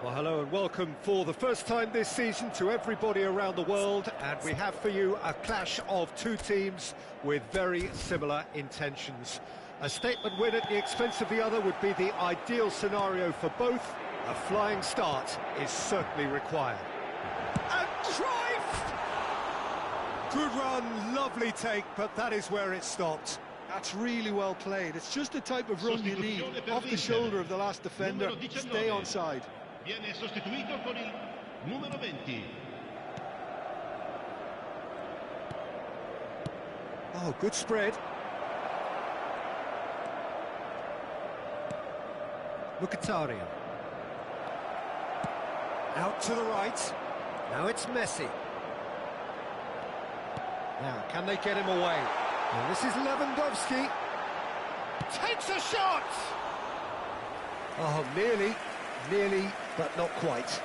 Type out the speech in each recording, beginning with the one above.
Well, hello and welcome for the first time this season to everybody around the world, and we have for you a clash of two teams with very similar intentions. A statement win at the expense of the other would be the ideal scenario for both. A flying start is certainly required. And Cruyff! Good run, lovely take, but that is where it stopped. That's really well played. It's just the type of run you need. Off the shoulder of the last defender, stay onside. Viene sostituito con il numero 20. Oh, good spread. Mkhitaryan. Out to the right. Now it's Messi. Now, can they get him away? And this is Lewandowski. Takes a shot! Oh, nearly, but not quite.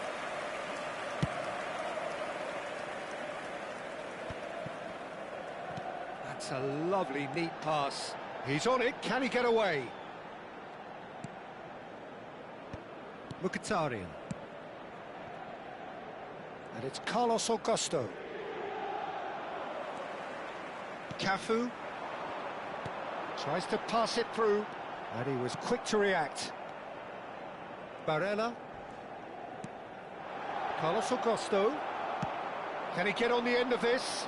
That's a lovely, neat pass. He's on it, can he get away? Mkhitaryan. And it's Carlos Augusto. Cafu. Tries to pass it through, and he was quick to react. Barella. Carlos Augusto. Can he get on the end of this?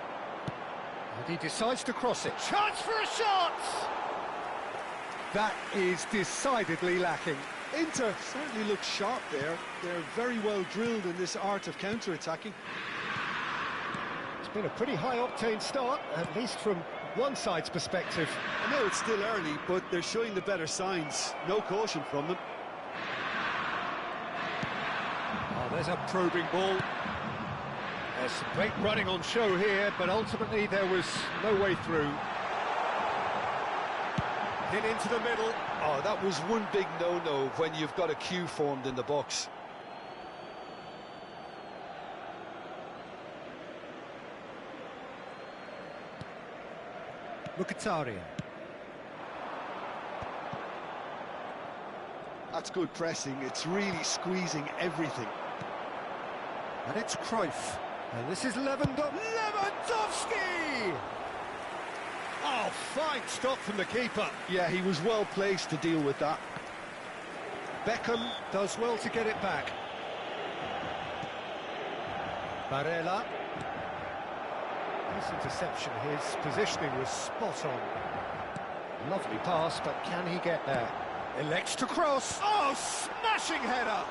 And he decides to cross it. Chance for a shot! That is decidedly lacking. Inter certainly looks sharp there. They're very well drilled in this art of counter-attacking. It's been a pretty high-octane start, at least from one side's perspective. I know it's still early, but they're showing the better signs. No caution from them. Oh, there's a probing ball. There's some great running on show here, but ultimately there was no way through. Hit into the middle. Oh, that was one big no-no when you've got a queue formed in the box. Mkhitaryan. That's good pressing. It's really squeezing everything. And it's Cruyff. And this is Lewandowski! Oh, fine stop from the keeper. Yeah, he was well placed to deal with that. Beckham does well to get it back. Barella. This interception, his positioning was spot on. Lovely pass, but can he get there? Elects to cross. Oh, smashing header!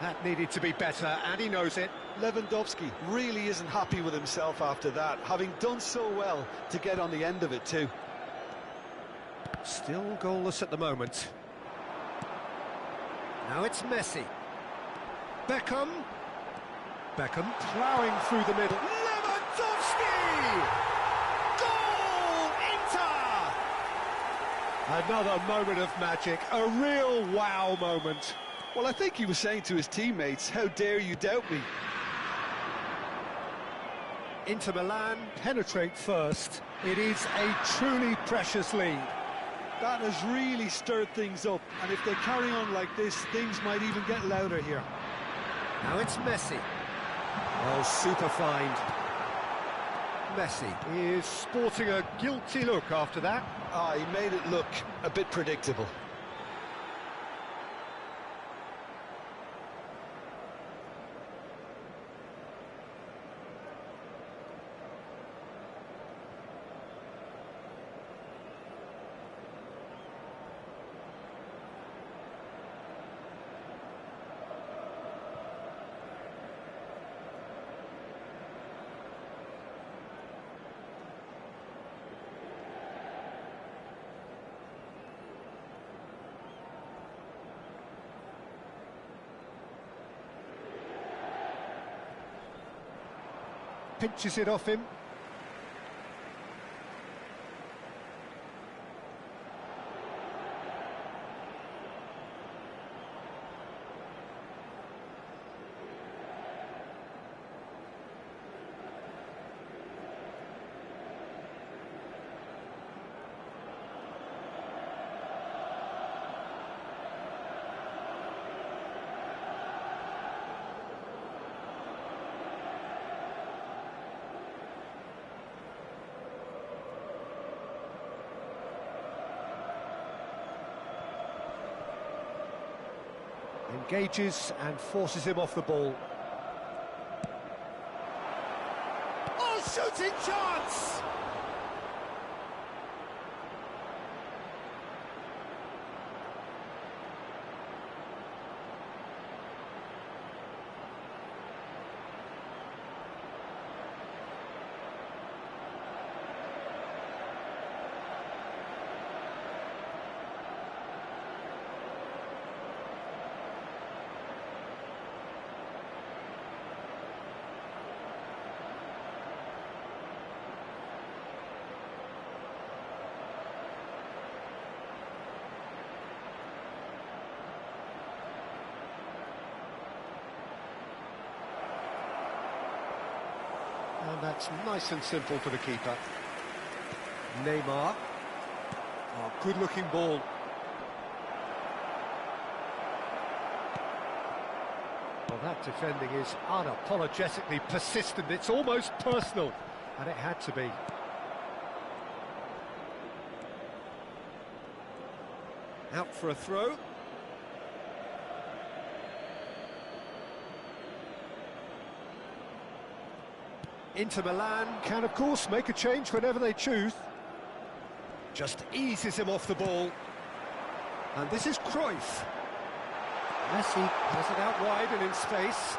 That needed to be better, and he knows it. Lewandowski really isn't happy with himself after that, having done so well to get on the end of it too. Still goalless at the moment. Now it's Messi. Beckham. Beckham ploughing through the middle. Lewandowski! Goal! Inter! Another moment of magic, a real wow moment. Well, I think he was saying to his teammates, how dare you doubt me? Inter Milan penetrate first. It is a truly precious lead. That has really stirred things up, and if they carry on like this, things might even get louder here. Now it's Messi. Oh, super find. Messi is sporting a guilty look after that. Ah, he made it look a bit predictable. Pinches it off him. Engages and forces him off the ball. Oh, shooting chance! And that's nice and simple for the keeper. Neymar. Oh, good-looking ball. Well, that defending is unapologetically persistent. It's almost personal, and it had to be. Out for a throw. Inter Milan can, of course, make a change whenever they choose. Just eases him off the ball. And this is Cruyff. Messi has it out wide and in space.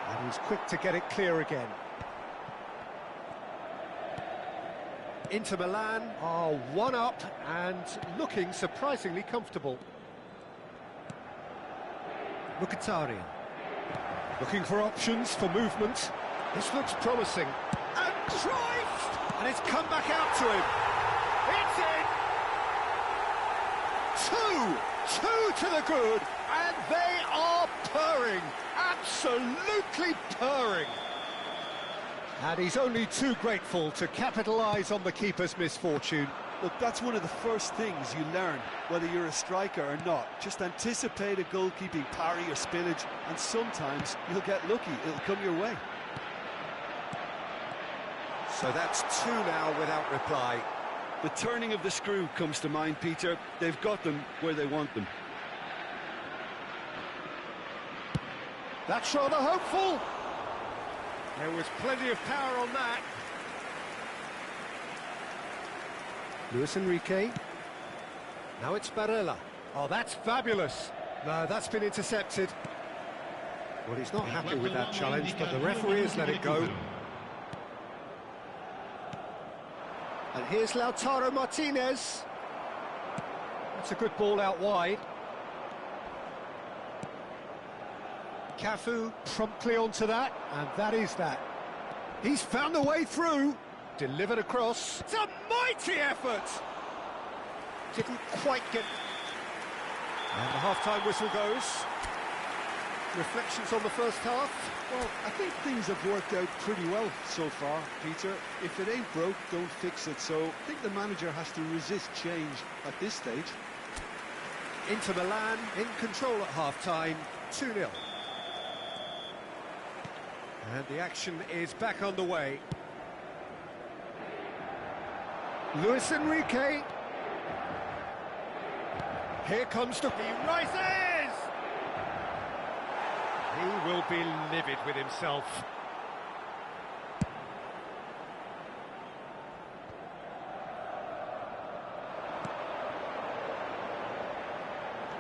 And he's quick to get it clear again. Inter Milan are one up and looking surprisingly comfortable. Mkhitaryan. Looking for options for movement. This looks promising. And Cruyff! And it's come back out to him. It's in! Two to the good, and they are purring. Absolutely purring. And he's only too grateful to capitalise on the keeper's misfortune. Look, that's one of the first things you learn, whether you're a striker or not. Just anticipate a goalkeeping parry or spillage, and sometimes you'll get lucky. It'll come your way. So that's two now without reply. The turning of the screw comes to mind, Peter. They've got them where they want them. That's rather hopeful. There was plenty of power on that. Luis Enrique. Now it's Barella. Oh, that's fabulous. No, that's been intercepted. Well, he's not happy with that challenge, but the referee has let it go. And here's Lautaro Martinez. That's a good ball out wide. Cafu promptly onto that, and that is that. He's found the way through. Delivered across. It's a mighty effort! Didn't quite get... And the half-time whistle goes. Reflections on the first half? Well, I think things have worked out pretty well so far, Peter. If it ain't broke, don't fix it. So I think the manager has to resist change at this stage. Inter Milan in control at half-time, 2-0. And the action is back underway. Luis Enrique. Here comes the... He rises! He will be livid with himself.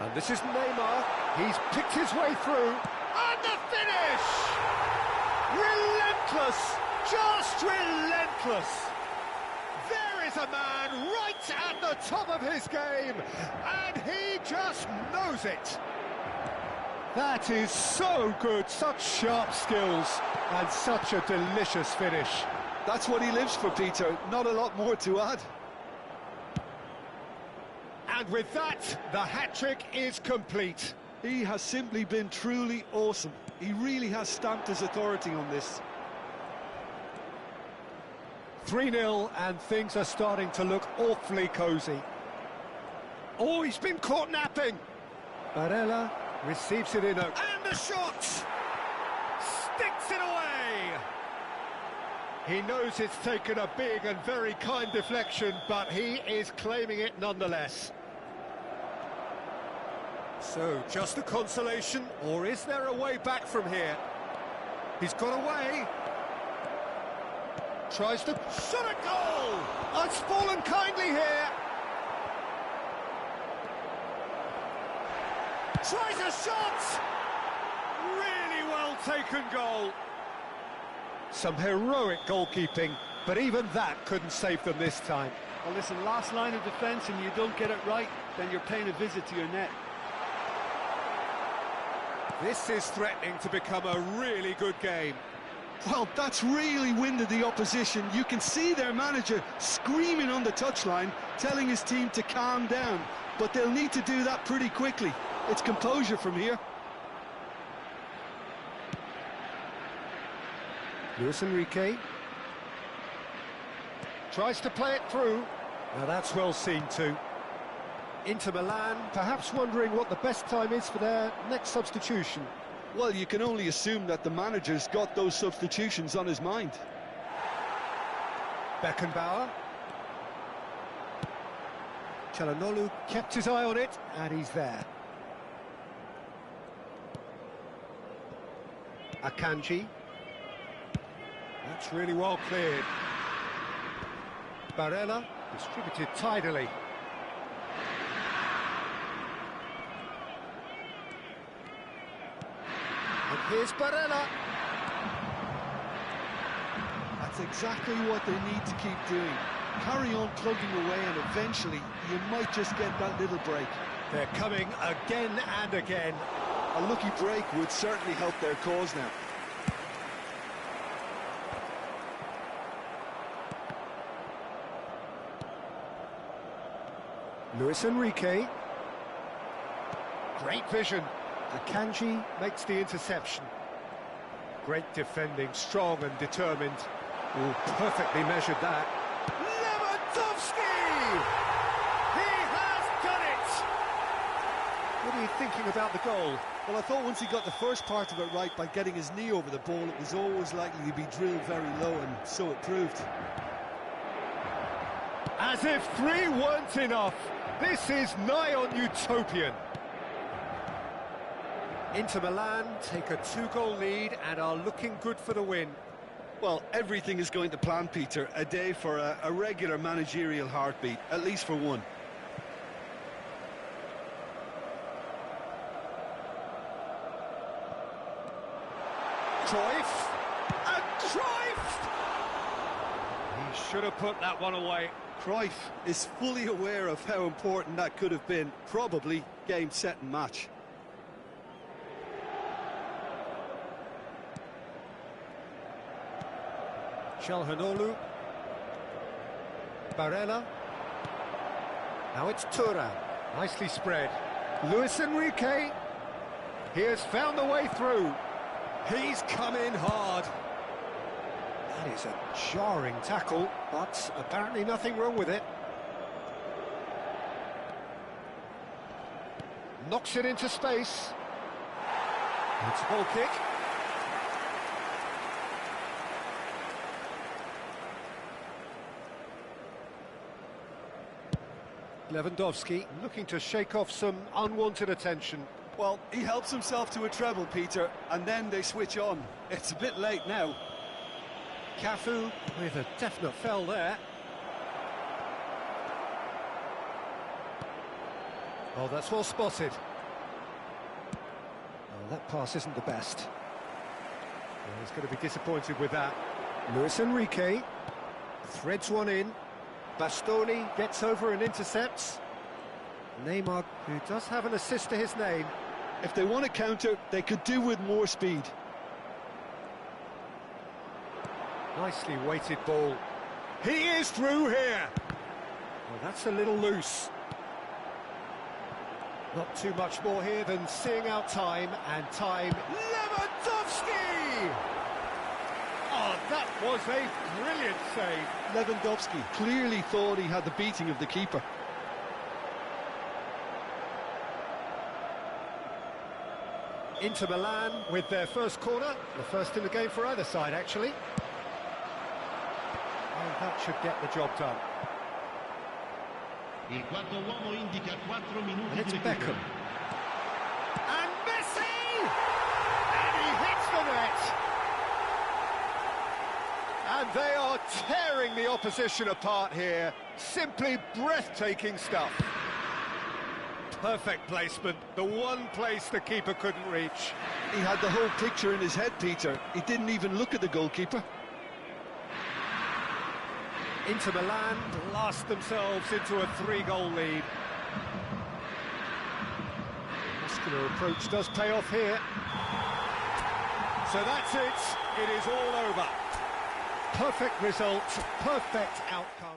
And this is Neymar. He's picked his way through. And the finish! Relentless! Just relentless! There is a man right at the top of his game, and he just knows it. That is so good, such sharp skills, and such a delicious finish. That's what he lives for, Peter. Not a lot more to add. And with that, the hat-trick is complete. He has simply been truly awesome. He really has stamped his authority on this. 3-0, and things are starting to look awfully cosy. Oh, he's been caught napping. Barella receives it in a... And the shot! Sticks it away! He knows it's taken a big and very kind deflection, but he is claiming it nonetheless. So, just a consolation, or is there a way back from here? He's got away. Tries to shot a goal! Oh, it's fallen kindly here. Tries a shot! Really well taken goal. Some heroic goalkeeping, but even that couldn't save them this time. Well, listen, last line of defence and you don't get it right, then you're paying a visit to your net. This is threatening to become a really good game. Well, that's really winded the opposition. You can see their manager screaming on the touchline, telling his team to calm down. But they'll need to do that pretty quickly. It's composure from here. Luis Enrique tries to play it through. Now that's well seen too. Inter Milan, perhaps wondering what the best time is for their next substitution. Well, you can only assume that the manager's got those substitutions on his mind. Beckenbauer. Çalhanoğlu kept his eye on it, and he's there. Akanji. That's really well cleared. Barella distributed tidily. And here's Barella. That's exactly what they need to keep doing. Carry on plugging away and eventually you might just get that little break. They're coming again and again. A lucky break would certainly help their cause now. Luis Enrique. Great vision. Akanji makes the interception. Great defending, strong and determined. Ooh, perfectly measured that. Lewandowski! He has done it! What are you thinking about the goal? Well, I thought once he got the first part of it right by getting his knee over the ball, it was always likely to be drilled very low, and so it proved. As if three weren't enough. This is nigh on utopian. Inter Milan take a 2-goal lead and are looking good for the win. Well, everything is going to plan, Peter. A day for a regular managerial heartbeat, at least for one. Cruyff! And Cruyff! He should have put that one away. Cruyff is fully aware of how important that could have been. Probably game, set and match. Çalhanoğlu. Barella. Now it's Thuram. Nicely spread. Luis Enrique. He has found the way through. He's come in hard. That is a jarring tackle, but apparently nothing wrong with it. Knocks it into space. It's a ball kick. Lewandowski looking to shake off some unwanted attention. Well, he helps himself to a treble, Peter, and then they switch on. It's a bit late now. Cafu with a definite foul there. Oh, that's well spotted. Oh, that pass isn't the best. Well, he's going to be disappointed with that. Luis Enrique threads one in. Bastoni gets over and intercepts. Neymar, who does have an assist to his name. If they want to counter, they could do with more speed. Nicely weighted ball. He is through here. Well, that's a little loose. Not too much more here than seeing out time, and time. Lewandowski! Oh, that was a brilliant save. Lewandowski clearly thought he had the beating of the keeper. Inter Milan with their first corner, the first in the game for either side, actually. And that should get the job done. Il quarto uomo indica 4 minuti And it's di Beckham. recupero. They are tearing the opposition apart here. Simply breathtaking stuff. Perfect placement, the one place the keeper couldn't reach. He had the whole picture in his head, Peter. He didn't even look at the goalkeeper. Inter Milan blast themselves into a 3-goal lead. Muscular approach does pay off here. So that's it. It is all over. Perfect result, perfect outcome.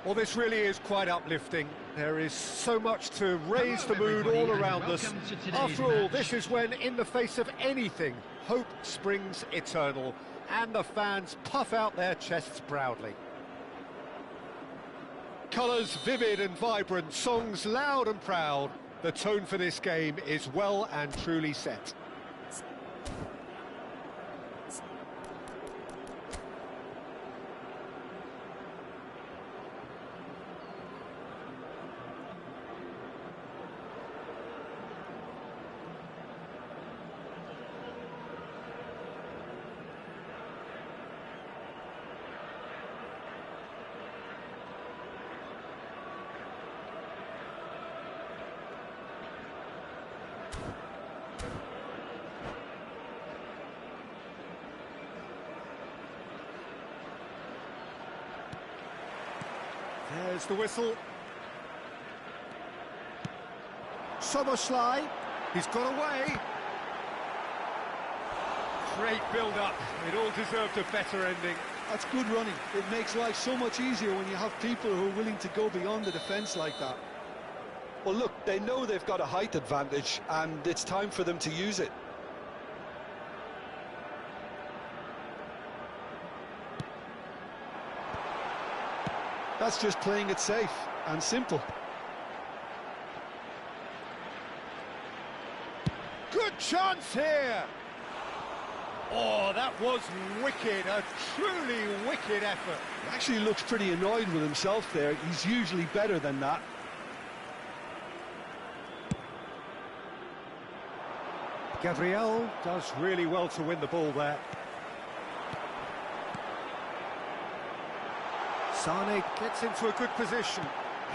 Well, this really is quite uplifting. There is so much to raise the mood all around us. After all, this is when, in the face of anything, hope springs eternal, and the fans puff out their chests proudly. Colours vivid and vibrant, songs loud and proud. The tone for this game is well and truly set. There's the whistle. Soboslai, he's got away. Great build-up. It all deserved a better ending. That's good running. It makes life so much easier when you have people who are willing to go beyond the defence like that. Well, look, they know they've got a height advantage, and it's time for them to use it. That's just playing it safe and simple. Good chance here! Oh, that was wicked, a truly wicked effort. He actually looks pretty annoyed with himself there. He's usually better than that. Gabriel does really well to win the ball there. Sane gets into a good position.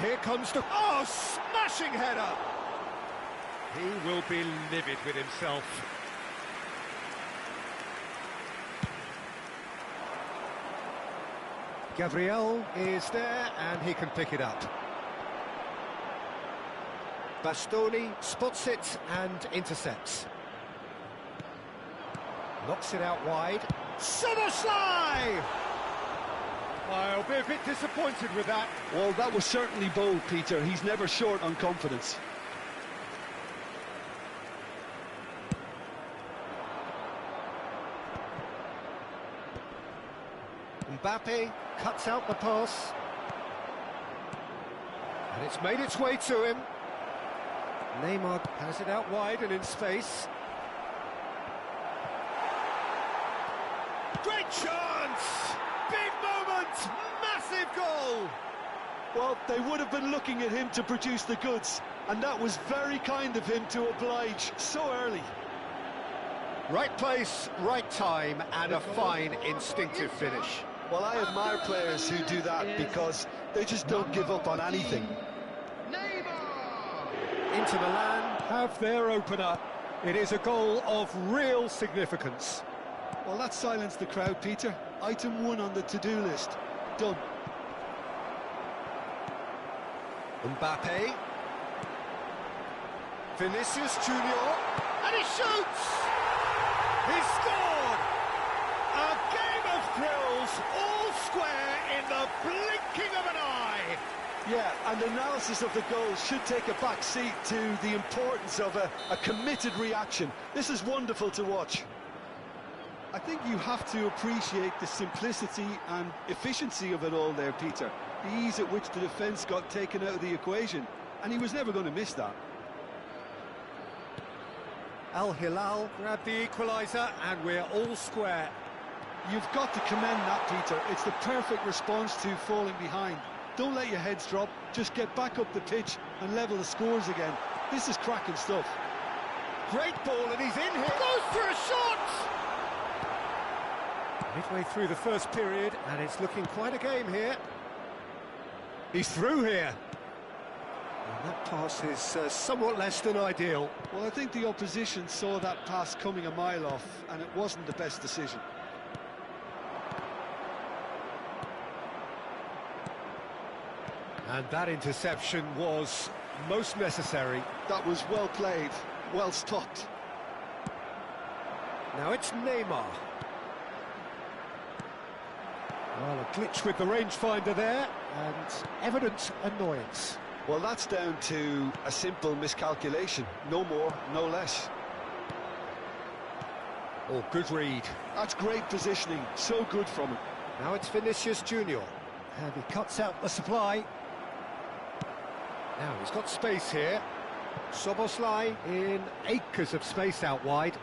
Here comes the... Oh, smashing header! He will be livid with himself. Gabriel is there, and he can pick it up. Bastoni spots it and intercepts. Knocks it out wide. Soboslai! I'll be a bit disappointed with that. Well, that was certainly bold, Peter. He's never short on confidence. Mbappe cuts out the pass. And it's made its way to him. Neymar has it out wide and in space. Great chance! Big moment! Massive goal! Well, they would have been looking at him to produce the goods, and that was very kind of him to oblige so early. Right place, right time, and a fine instinctive finish. Well, I admire players who do that because they just don't give up on anything. Inter Milan have their opener. It is a goal of real significance. Well, that silenced the crowd, Peter. Item 1 on the to-do list. Done. Mbappe. Vinicius Junior. And he shoots! He scored! A game of thrills, all square in the blinking of an eye. Yeah, and analysis of the goal should take a back seat to the importance of a committed reaction. This is wonderful to watch. I think you have to appreciate the simplicity and efficiency of it all there, Peter. The ease at which the defence got taken out of the equation, and he was never going to miss that. Al Hilal grabbed the equaliser, and we're all square. You've got to commend that, Peter. It's the perfect response to falling behind. Don't let your heads drop, just get back up the pitch and level the scores again. This is cracking stuff. Great ball, and he's in here. Goes for a shot! Midway through the first period, and it's looking quite a game here. He's through here. And that pass is somewhat less than ideal. Well, I think the opposition saw that pass coming a mile off, and it wasn't the best decision. And that interception was most necessary. That was well played, well stopped. Now it's Neymar. Well, a glitch with the rangefinder there, and evident annoyance. Well, that's down to a simple miscalculation. No more, no less. Oh, good read. That's great positioning, so good from him. Now it's Vinicius Junior. And he cuts out the supply. Now he's got space here. Soboslai in acres of space out wide.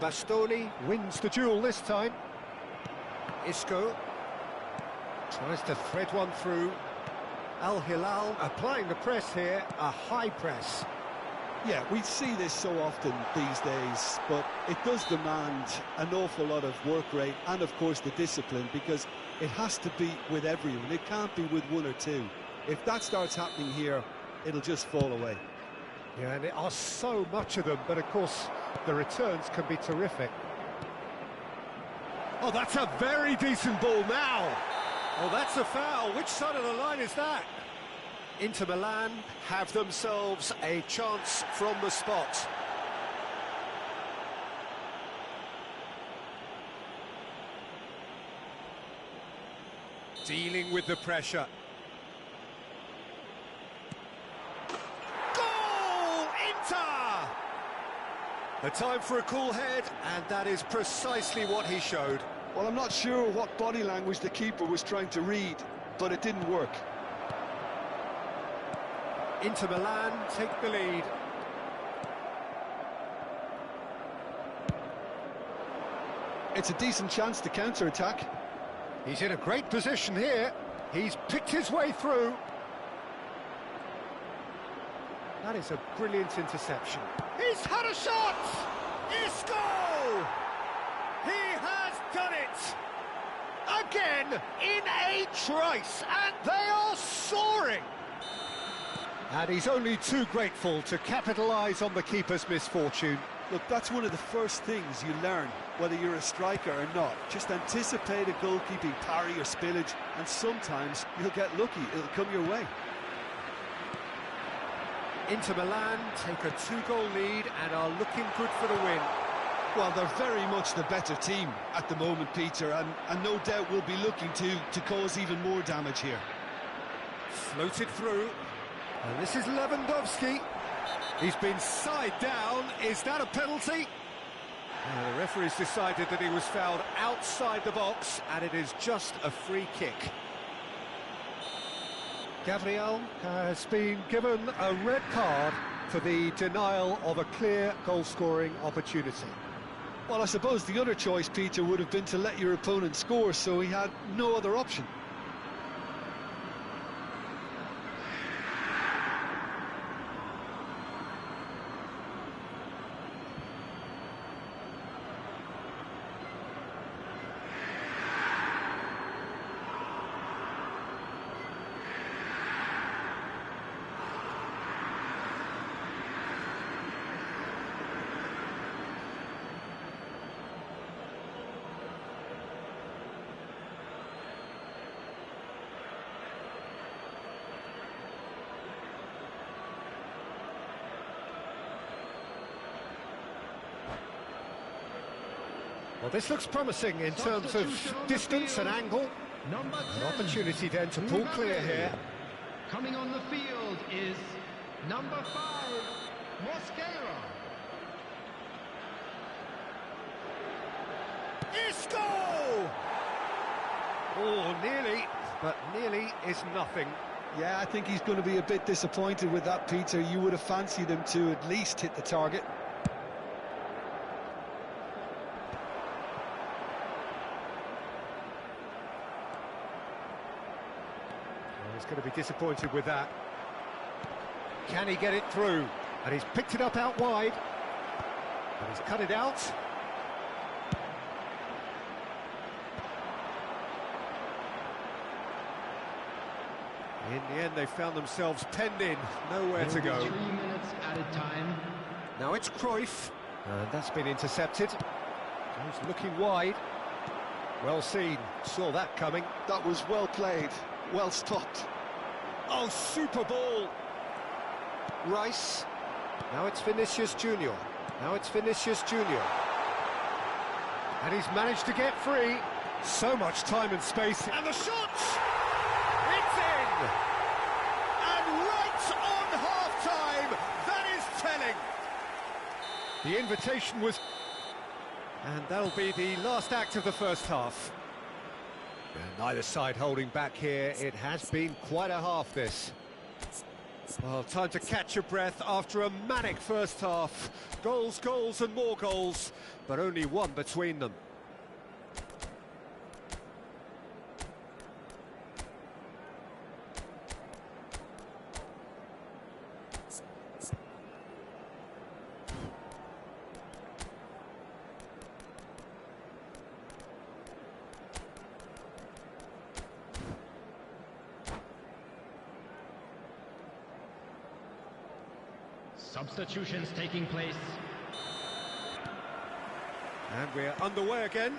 Bastoni wins the duel this time. Isco tries to thread one through. Al Hilal applying the press here, a high press. Yeah, we see this so often these days, but it does demand an awful lot of work rate and, of course, the discipline, because it has to be with everyone. It can't be with one or two. If that starts happening here, it'll just fall away. Yeah, and there are so much of them, but of course the returns can be terrific. Oh, that's a very decent ball now. Oh, that's a foul. Which side of the line is that? Inter Milan have themselves a chance from the spot. Dealing with the pressure. Goal! Inter! A time for a cool head, and that is precisely what he showed. Well, I'm not sure what body language the keeper was trying to read, but it didn't work. Inter Milan take the lead. It's a decent chance to counter-attack. He's in a great position here. He's picked his way through. That is a brilliant interception. He's had a shot! Isco! He has done it! Again, in a trice, and they are soaring! And he's only too grateful to capitalise on the keeper's misfortune. Look, that's one of the first things you learn, whether you're a striker or not. Just anticipate a goalkeeping parry or spillage, and sometimes you'll get lucky, it'll come your way. Inter Milan take a 2-goal lead and are looking good for the win. Well, they're very much the better team at the moment, Peter, and no doubt will be looking to cause even more damage here. Floated through, and this is Lewandowski. He's been side down. Is that a penalty? The referee's decided that he was fouled outside the box, and it is just a free kick. Gabriel has been given a red card for the denial of a clear goal-scoring opportunity. Well, I suppose the other choice, Peter, would have been to let your opponent score, so he had no other option. Well, this looks promising in terms of distance and angle. An opportunity then to pull clear here. Coming on the field is number 5, Mosquera. Isco! Oh, nearly, but nearly is nothing. Yeah, I think he's going to be a bit disappointed with that, Peter. You would have fancied him to at least hit the target. He's going to be disappointed with that. Can he get it through? And he's picked it up out wide. And he's cut it out. In the end, they found themselves penned in, nowhere to go. 3 minutes added time. Now it's Cruyff, and that's been intercepted. He's looking wide. Well seen, saw that coming. That was well played, well stopped. Oh, super ball! Rice. Now it's Vinicius Junior. Now it's Vinicius Junior. And he's managed to get free. So much time and space. And the shot! It's in! And right on half-time, that is telling. The invitation was... And that'll be the last act of the first half. And neither side holding back here. It has been quite a half, this. Well, time to catch your breath after a manic first half. Goals, goals and more goals, but only one between them. Substitutions taking place. And we're underway again.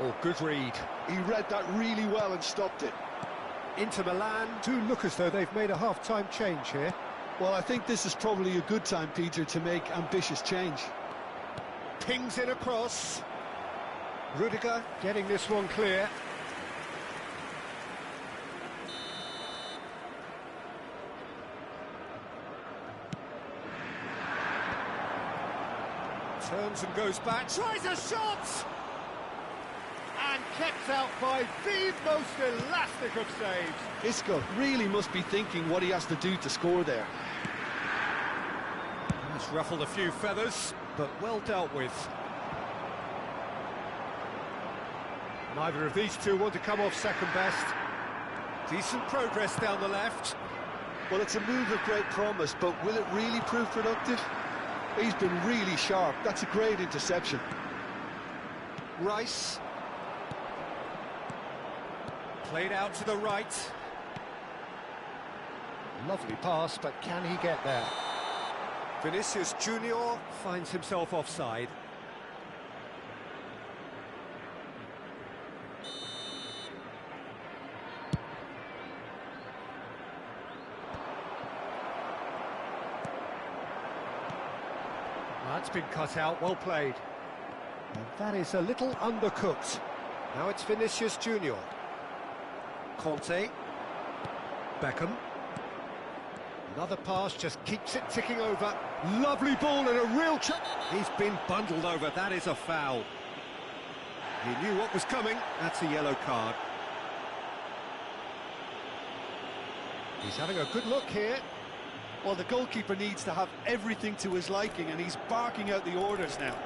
Oh, good read. He read that really well and stopped it. Inter Milan do look as though they've made a half-time change here. Well, I think this is probably a good time, Peter, to make ambitious change. Pings in across. Rudiger getting this one clear. Turns and goes back, tries a shot! And kept out by the most elastic of saves. Isco really must be thinking what he has to do to score there. It's ruffled a few feathers, but well dealt with. Neither of these two want to come off second best. Decent progress down the left. Well, it's a move of great promise, but will it really prove productive? He's been really sharp. That's a great interception. Rice. Played out to the right. Lovely pass, but can he get there? Vinicius Junior finds himself offside. That's been cut out, well played. And that is a little undercooked. Now it's Vinicius Junior. Conte. Beckham. Another pass, just keeps it ticking over. Lovely ball and a real chance. He's been bundled over, that is a foul. He knew what was coming, that's a yellow card. He's having a good look here. Well, the goalkeeper needs to have everything to his liking, and he's barking out the orders now.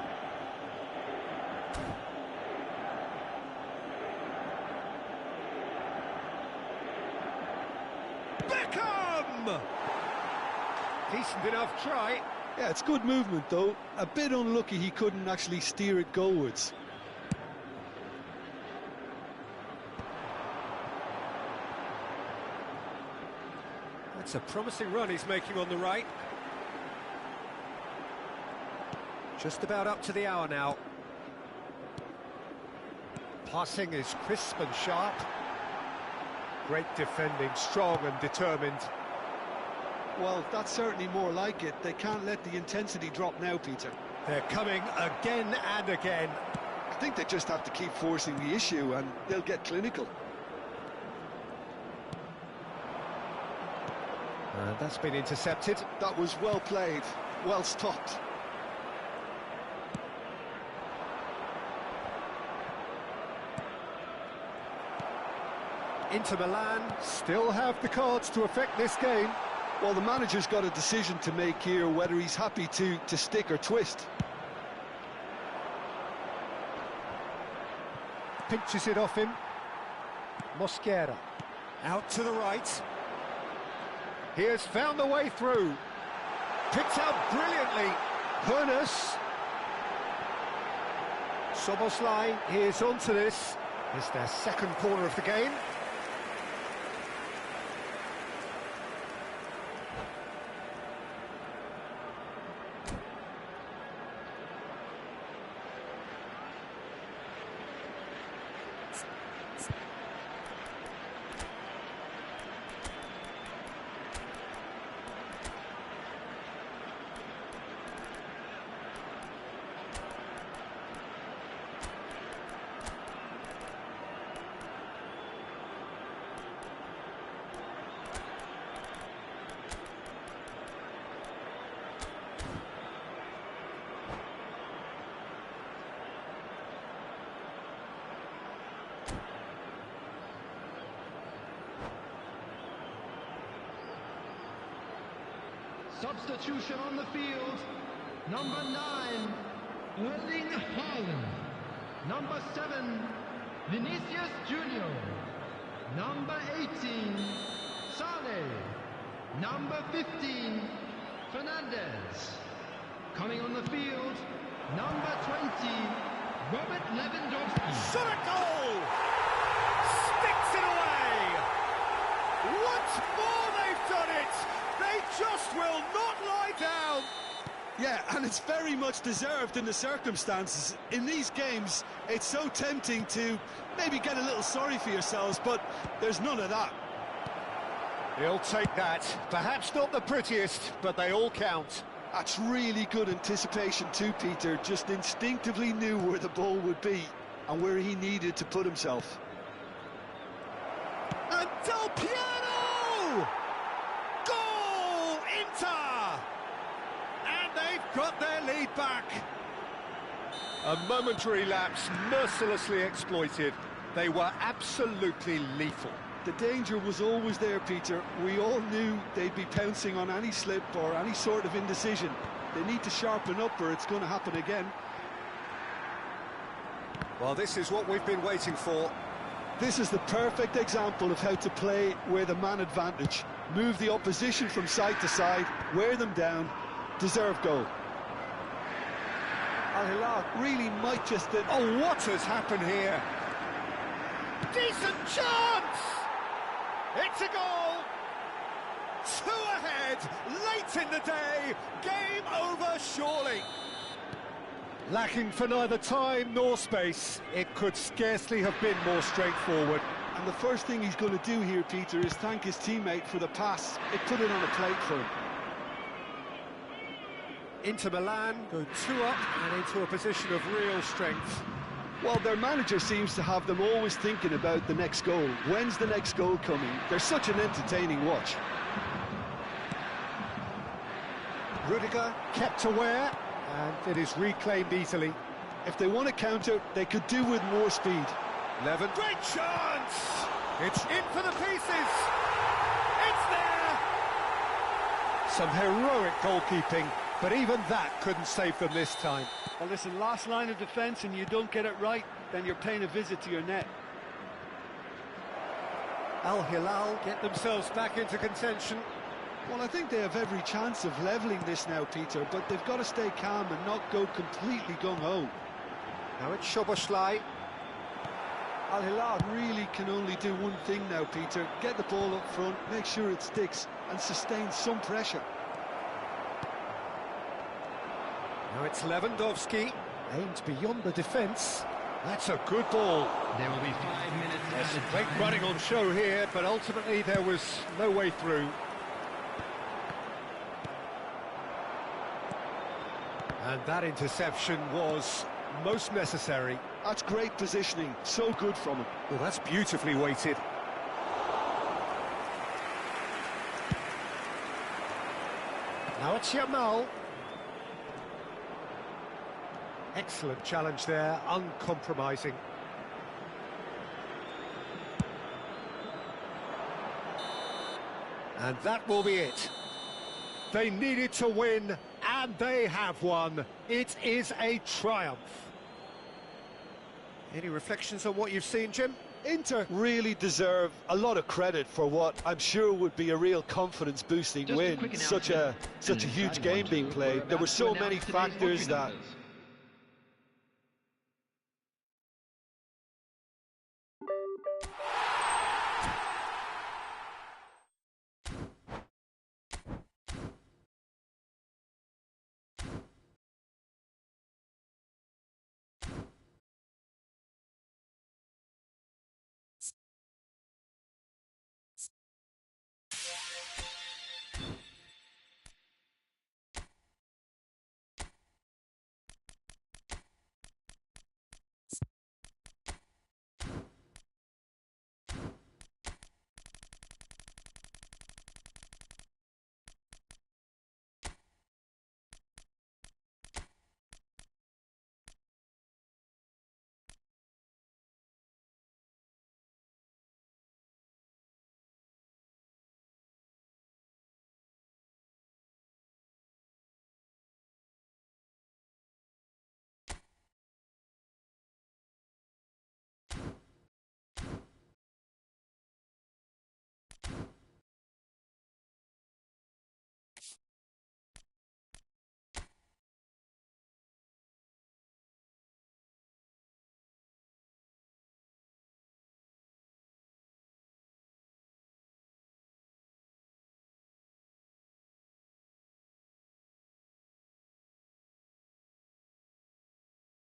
Beckham! Decent enough try. Yeah, it's good movement, though. A bit unlucky he couldn't actually steer it goalwards. That's a promising run he's making on the right. Just about up to the hour now. Passing is crisp and sharp. Great defending, strong and determined. Well, that's certainly more like it. They can't let the intensity drop now, Peter. They're coming again and again. I think they just have to keep forcing the issue and they'll get clinical. And that's been intercepted. That was well played, well stopped. Inter Milan still have the cards to affect this game. Well, the manager's got a decision to make here, whether he's happy to stick or twist. Pinches it off him. Mosquera. Out to the right. He has found the way through. Picked out brilliantly. Hoeneß. Soboslai is onto this. It's their second corner of the game. Substitution on the field. Number 9, Erling Haaland. Number 7, Vinicius Junior. Number 18, Saleh. Number 15, Fernandez. Coming on the field, number 20, Robert Lewandowski. Shot a goal! Sticks it away! Once more they've done it! They just will not lie down! Yeah, and it's very much deserved in the circumstances. In these games, it's so tempting to maybe get a little sorry for yourselves, but there's none of that. He'll take that. Perhaps not the prettiest, but they all count. That's really good anticipation too, Peter. Just instinctively knew where the ball would be and where he needed to put himself. And Del Piano! Goal! Inter! And they've got their lead back. A momentary lapse, mercilessly exploited. They were absolutely lethal. The danger was always there, Peter. We all knew they'd be pouncing on any slip or any sort of indecision. They need to sharpen up or it's going to happen again. Well, this is what we've been waiting for. This is the perfect example of how to play with a man advantage. Move the opposition from side to side, wear them down, deserve goal. Al Hilal really might just... Oh, what has happened here? Decent chance! It's a goal! 2 ahead, late in the day, game over surely. Lacking for neither time nor space, it could scarcely have been more straightforward. And the first thing he's going to do here, Peter, is thank his teammate for the pass. It put it on a plate for him. Inter Milan go 2 up and into a position of real strength. Well, their manager seems to have them always thinking about the next goal. When's the next goal coming? They're such an entertaining watch. Rudiger kept aware, and it is reclaimed easily. If they want to counter, they could do with more speed. Levin, great chance! It's in for the pieces! It's there! Some heroic goalkeeping, but even that couldn't save them this time. Well, listen, last line of defence and you don't get it right, then you're paying a visit to your net. Al Hilal get themselves back into contention. Well, I think they have every chance of levelling this now, Peter, but they've got to stay calm and not go completely gung-ho. Now it's Szoboszlai. Al Hilal really can only do one thing now, Peter. Get the ball up front, make sure it sticks, and sustain some pressure. Now it's Lewandowski, aimed beyond the defence. That's a good ball. There will be 5 minutes added. Great running on show here, but ultimately there was no way through. And that interception was most necessary. That's great positioning, so good from him. Well, that's beautifully weighted. Now it's Yamal. Excellent challenge there, uncompromising. And that will be it. They needed to win, and they have won. It is a triumph. Any reflections on what you've seen, Jim? Inter really deserve a lot of credit for what I'm sure would be a real confidence-boosting win. Such a huge game being played. There were so many factors that